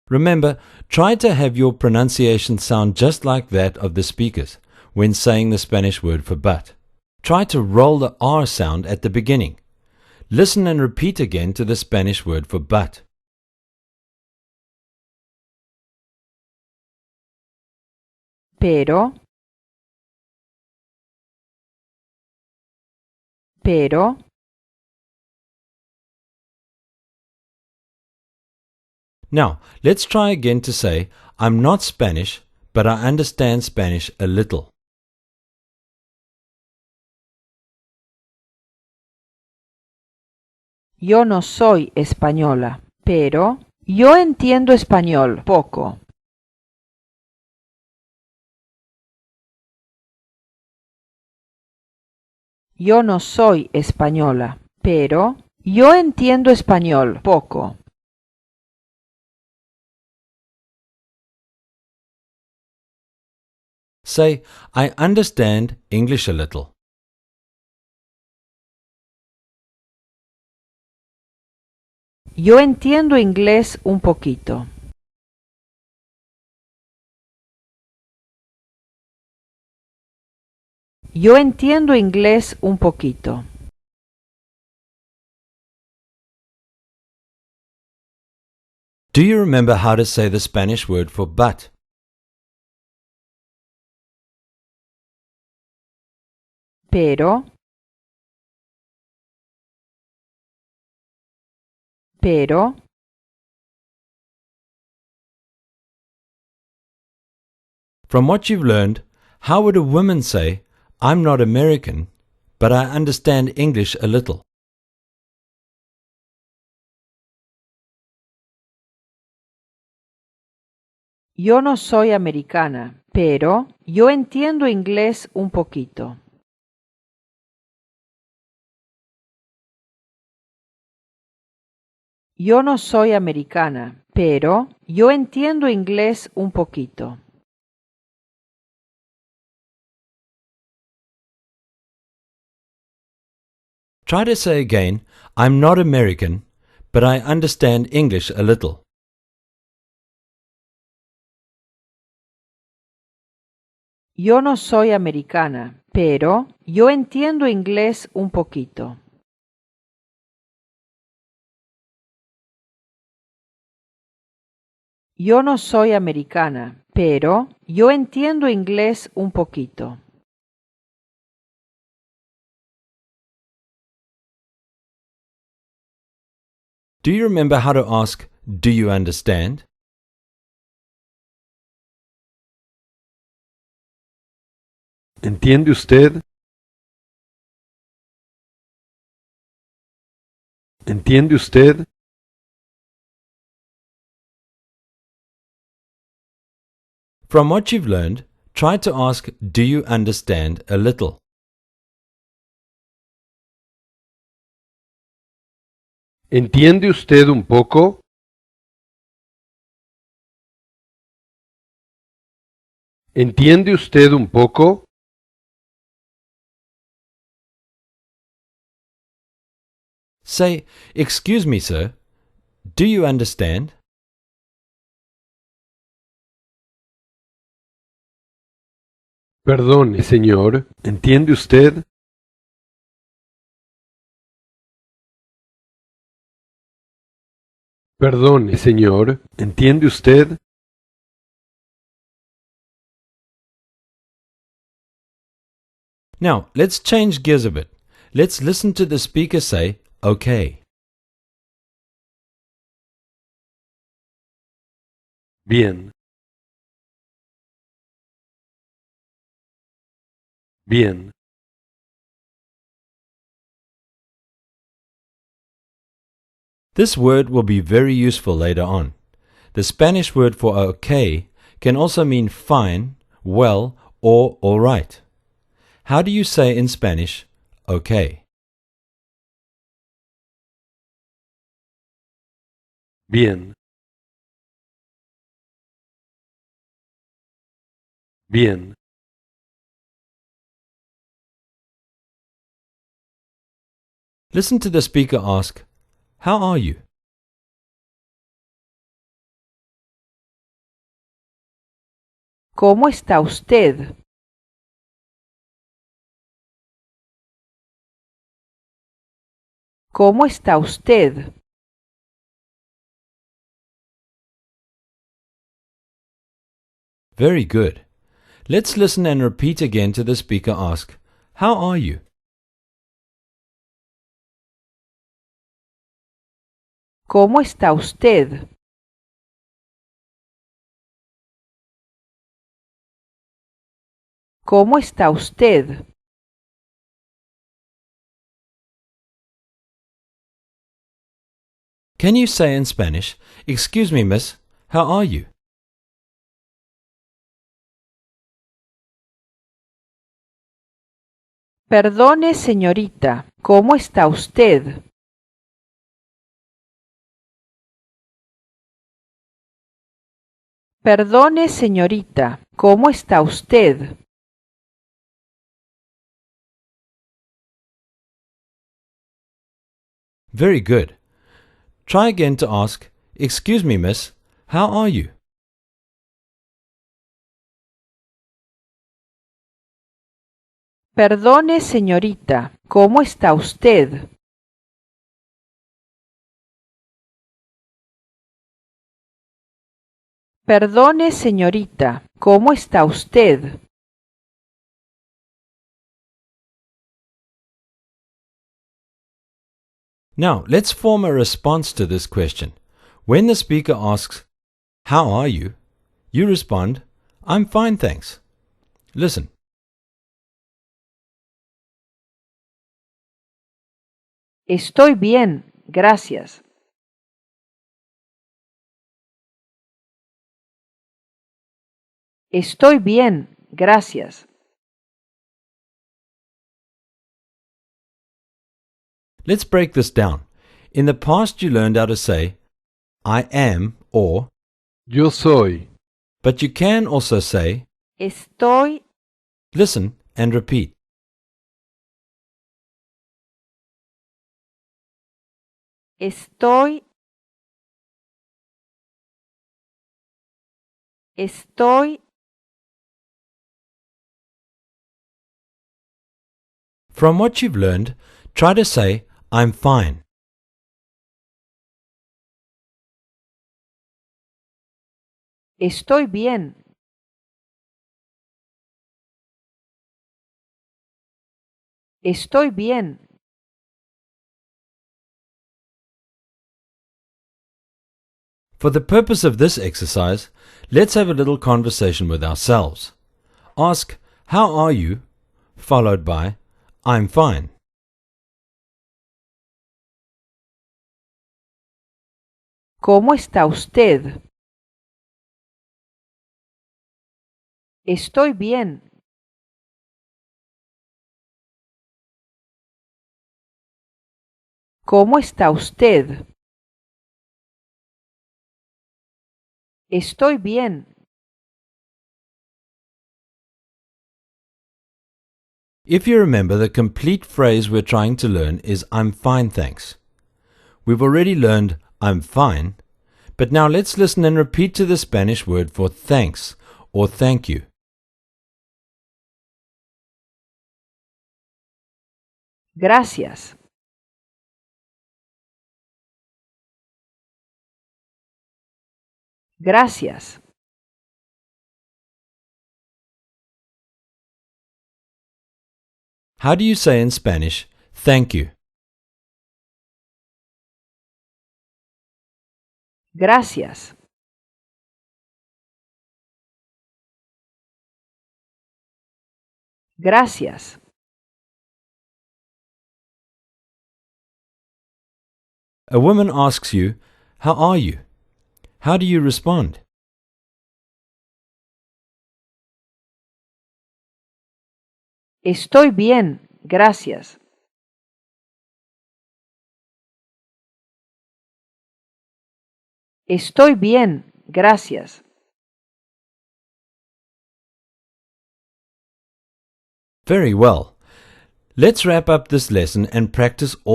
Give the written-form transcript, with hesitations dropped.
Remember, try to have your pronunciation sound just like that of the speakers when saying the Spanish word for but. Try to roll the R sound at the beginning. Listen and repeat again to the Spanish word for but. Pero, pero, Now, let's try again to say, I'm not Spanish, but I understand Spanish a little. yo no soy española, pero yo entiendo español poco. Yo no soy española, pero yo entiendo español poco. Say, I understand English a little. Yo entiendo inglés un poquito. Yo entiendo inglés un poquito. Do you remember how to say the Spanish word for but? Pero, pero, From what you've learned, how would a woman say, I'm not American, but I understand English a little? yo no soy americana, pero yo entiendo inglés un poquito. Yo no soy americana, pero yo entiendo inglés un poquito. Try to say again, I'm not American, but I understand English a little. Yo no soy americana, pero yo entiendo inglés un poquito. Yo no soy americana, pero yo entiendo inglés un poquito. Do you remember how to ask, do you understand? ¿Entiende usted? ¿Entiende usted? From what you've learned, try to ask, do you understand a little? ¿Entiende usted un poco? ¿Entiende usted un poco? Say, excuse me, sir, do you understand? Perdone, señor, ¿entiende usted? Perdone, señor, ¿entiende usted? Now, let's change gears a bit. Let's listen to the speaker say, okay. Bien. Bien. This word will be very useful later on. The Spanish word for okay can also mean fine, well, or all right. How do you say in Spanish, okay? Bien. Bien. Listen to the speaker ask, how are you? ¿Cómo está usted? ¿Cómo está usted? Very good. Let's listen and repeat again to the speaker ask, "How are you?" ¿Cómo está usted? ¿Cómo está usted? Can you say in Spanish, "Excuse me, miss, how are you?" Perdone, señorita, ¿cómo está usted? Perdone, señorita, ¿cómo está usted? Very good. Try again to ask, "Excuse me, miss, how are you?" Perdone, señorita, ¿cómo está usted? Perdone, señorita, ¿cómo está usted? Now, let's form a response to this question. When the speaker asks, "How are you?" you respond, "I'm fine, thanks." Listen. Estoy bien, gracias. Estoy bien, gracias. Let's break this down. In the past, you learned how to say, "I am" or, Yo soy. but you can also say, Estoy, listen and repeat. estoy, estoy. From what you've learned, try to say, "I'm fine." Estoy bien. Estoy bien. For the purpose of this exercise, let's have a little conversation with ourselves. Ask, "How are you?" followed by, "I'm fine." ¿Cómo está usted? Estoy bien. ¿Cómo está usted? Estoy bien. If you remember, the complete phrase we're trying to learn is "I'm fine, thanks." We've already learned "I'm fine," but now let's listen and repeat to the Spanish word for thanks or thank you. Gracias. Gracias. How do you say in Spanish, "Thank you"? Gracias. Gracias. A woman asks you, "How are you?" How do you respond? Estoy bien, gracias. Estoy bien, gracias. Very well. Let's wrap up this lesson and practice all